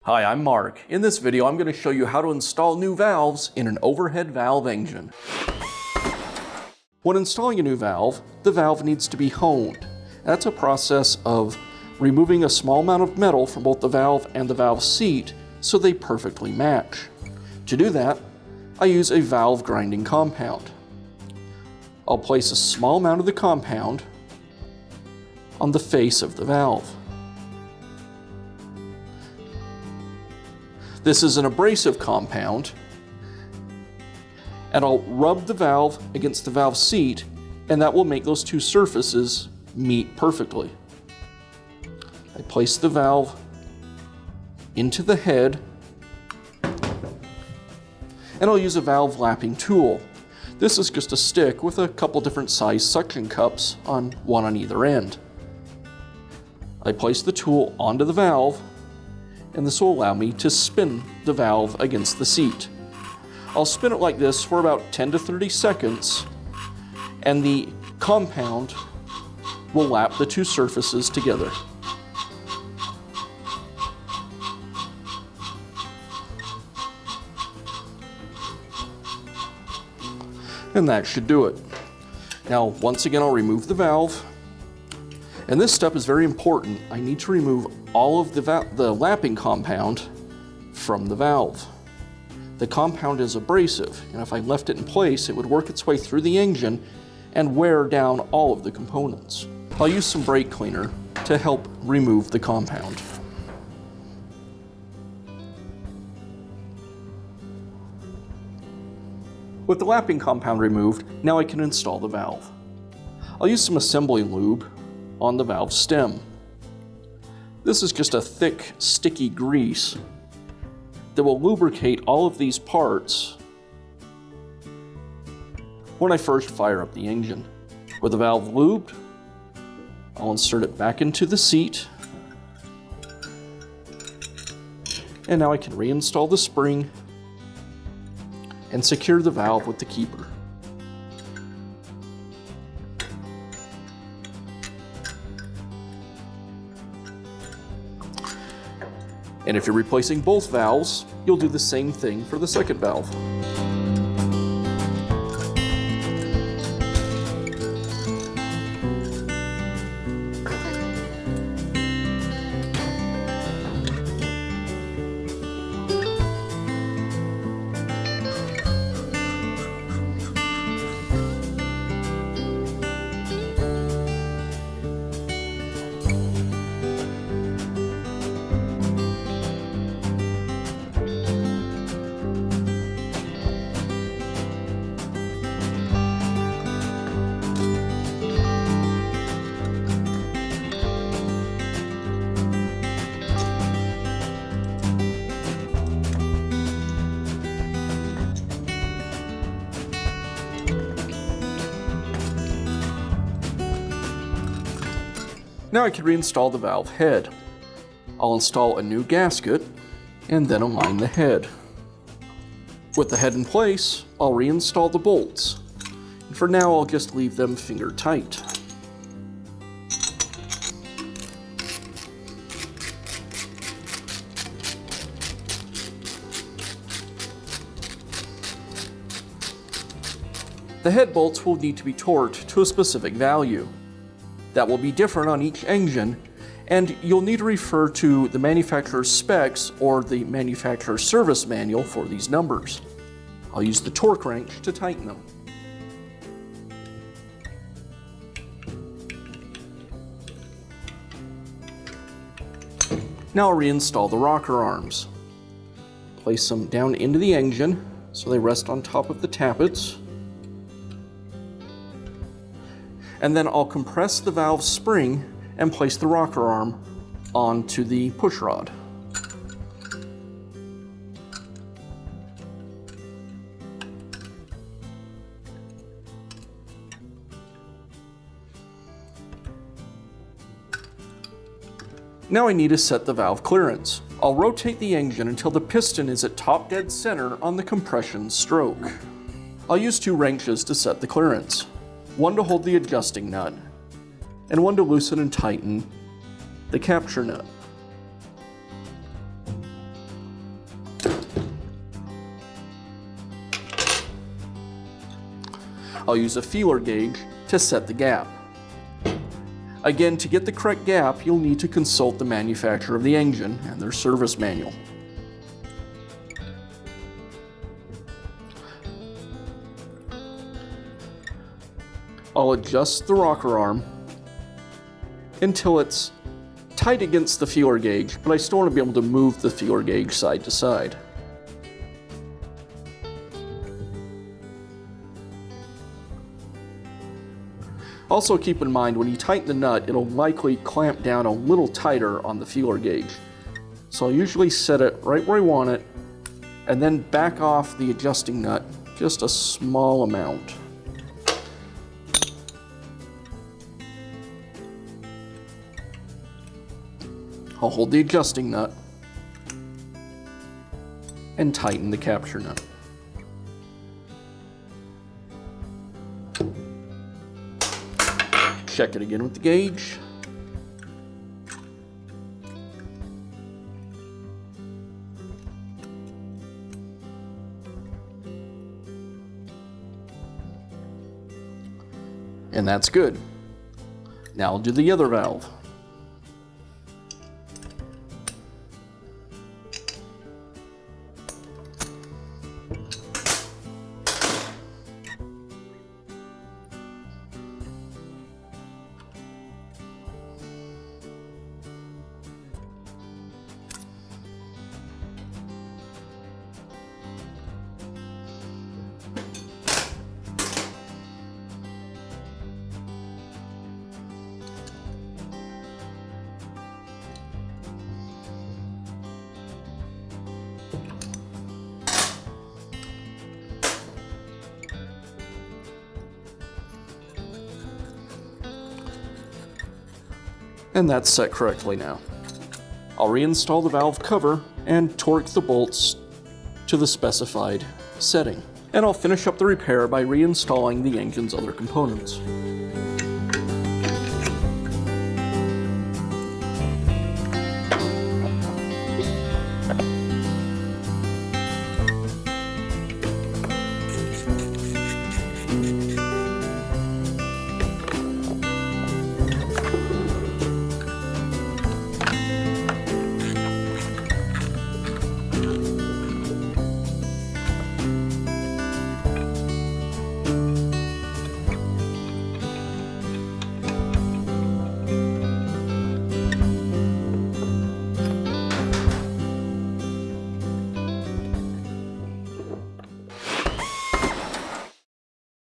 Hi, I'm Mark. In this video, I'm going to show you how to install new valves in an overhead valve engine. When installing a new valve, the valve needs to be honed. That's a process of removing a small amount of metal from both the valve and the valve seat so they perfectly match. To do that, I use a valve grinding compound. I'll place a small amount of the compound on the face of the valve. This is an abrasive compound, and I'll rub the valve against the valve seat, and that will make those two surfaces meet perfectly. I place the valve into the head, and I'll use a valve lapping tool. This is just a stick with a couple different size suction cups, one on either end. I place the tool onto the valve, and this will allow me to spin the valve against the seat. I'll spin it like this for about 10 to 30 seconds, and the compound will lap the two surfaces together. And that should do it. Now, once again, I'll remove the valve. And this step is very important. I need to remove all of the lapping compound from the valve. The compound is abrasive, and if I left it in place, it would work its way through the engine and wear down all of the components. I'll use some brake cleaner to help remove the compound. With the lapping compound removed, now I can install the valve. I'll use some assembly lube on the valve stem. This is just a thick, sticky grease that will lubricate all of these parts when I first fire up the engine. With the valve lubed, I'll insert it back into the seat, and now I can reinstall the spring and secure the valve with the keeper. And if you're replacing both valves, you'll do the same thing for the second valve. Now I can reinstall the valve head. I'll install a new gasket and then align the head. With the head in place, I'll reinstall the bolts. And for now, I'll just leave them finger tight. The head bolts will need to be torqued to a specific value. That will be different on each engine, and you'll need to refer to the manufacturer's specs or the manufacturer's service manual for these numbers. I'll use the torque wrench to tighten them. Now I'll reinstall the rocker arms. Place them down into the engine so they rest on top of the tappets. And then I'll compress the valve spring and place the rocker arm onto the push rod. Now I need to set the valve clearance. I'll rotate the engine until the piston is at top dead center on the compression stroke. I'll use 2 wrenches to set the clearance. One to hold the adjusting nut, and one to loosen and tighten the capture nut. I'll use a feeler gauge to set the gap. Again, to get the correct gap, you'll need to consult the manufacturer of the engine and their service manual. I'll adjust the rocker arm until it's tight against the feeler gauge, but I still want to be able to move the feeler gauge side to side. Also keep in mind, when you tighten the nut, it'll likely clamp down a little tighter on the feeler gauge. So I'll usually set it right where I want it, and then back off the adjusting nut just a small amount. I'll hold the adjusting nut and tighten the capture nut. Check it again with the gauge. And that's good. Now I'll do the other valve. And that's set correctly now. I'll reinstall the valve cover and torque the bolts to the specified setting. And I'll finish up the repair by reinstalling the engine's other components.